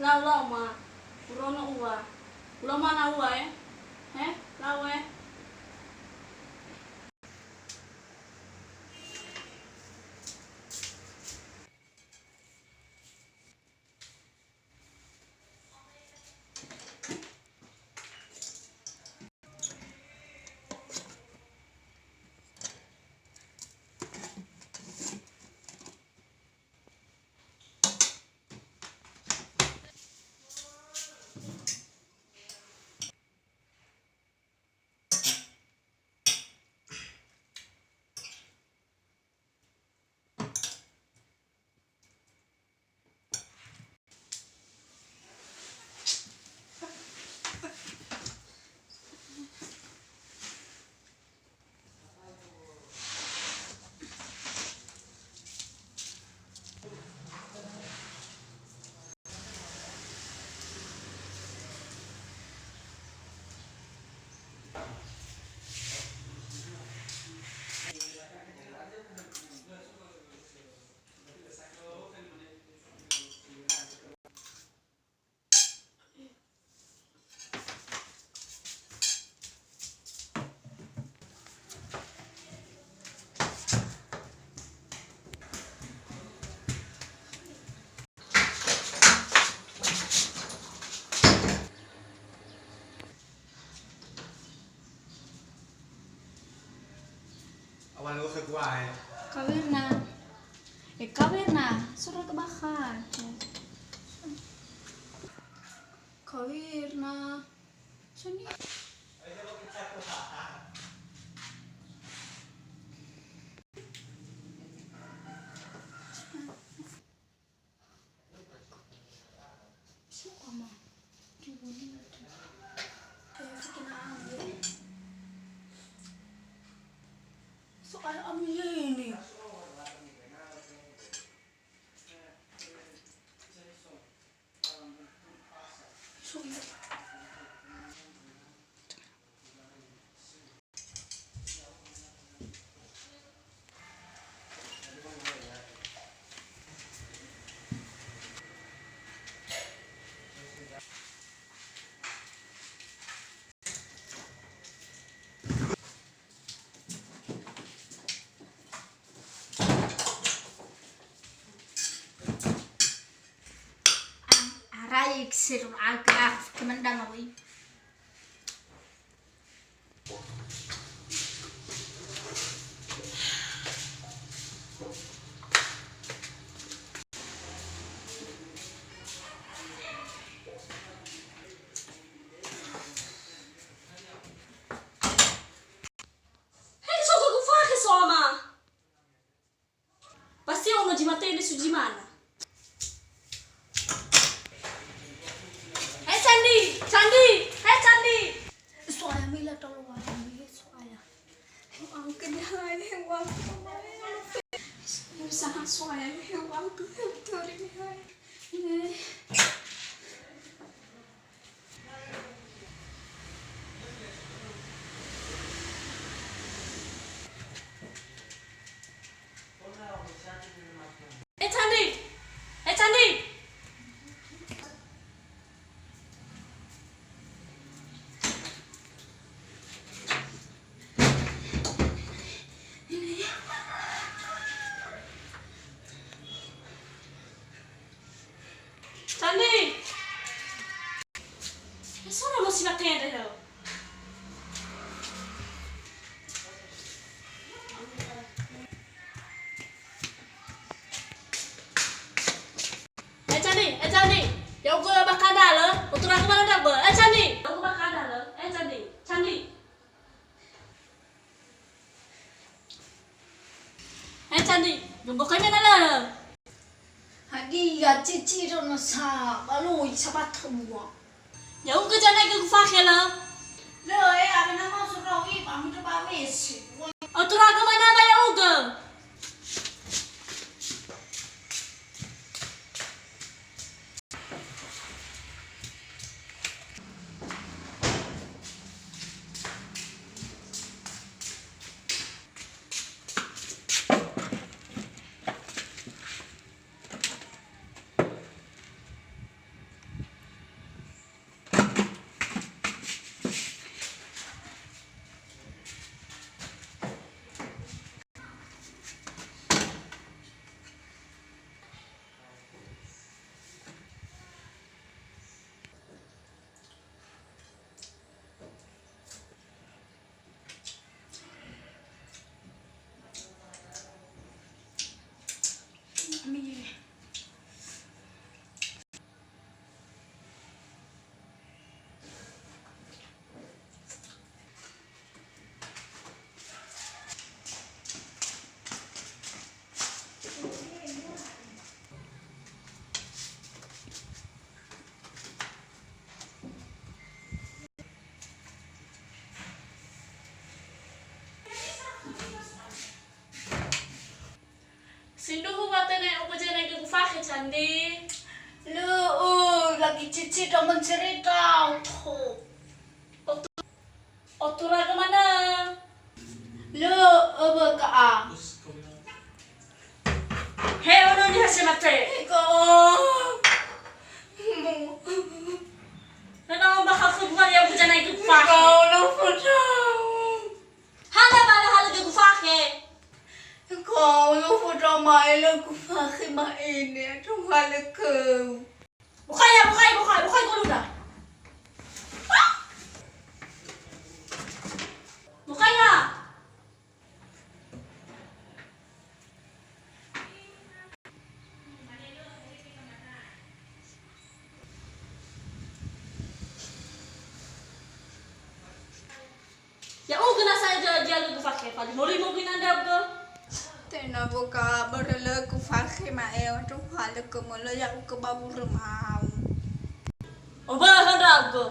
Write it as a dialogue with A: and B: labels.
A: Lau ma. Urono uwa. Ulo mana uwa Lau
B: Awan lu ke gua ya.
A: Kawirna, surat bakar. Kawirna. Sini. Suka mah. Soal ambil ini. Aray يكسر عقرف كمان دموي. Pasti uno di materi su di mana? Candi! Soalnya Mila tolong ambil soalnya. Uang kedai yang uang sangat soalnya uang tuh betul ini. Candi! Candi! Sono non si va a prendere. Candi! Ya gue bakal dalam. Untuk aku mana dah ber? Candi! Aku bakal dalam. Candi! Candi! Bukannya dalam. Hadi ya cici rono sa balu sabat semua. Ya gue jangan ke fakir lah. Le apa nama surawi pamit pamit. Untuk aku mana bayar uga? Sandi. Lu lagi cici dong mencerita. Otura kemana? Lu berka. Hei, orang ni hasil mati. Kenapa bakal kebukan yang berjana ikut fahim? Kau lupa tahu. Hala mana hala ke fahim? Kau lupa tahu mai lagu fahim ini tu hala kau. Bukai kau lupa. Bukai ya. Ya kena saya dia lagu pakai pada mungkin anda ke?
C: Tena boka berle ku fakhe ma tu hal ke mula ya ku babu remau.
A: Oh bah anda ke?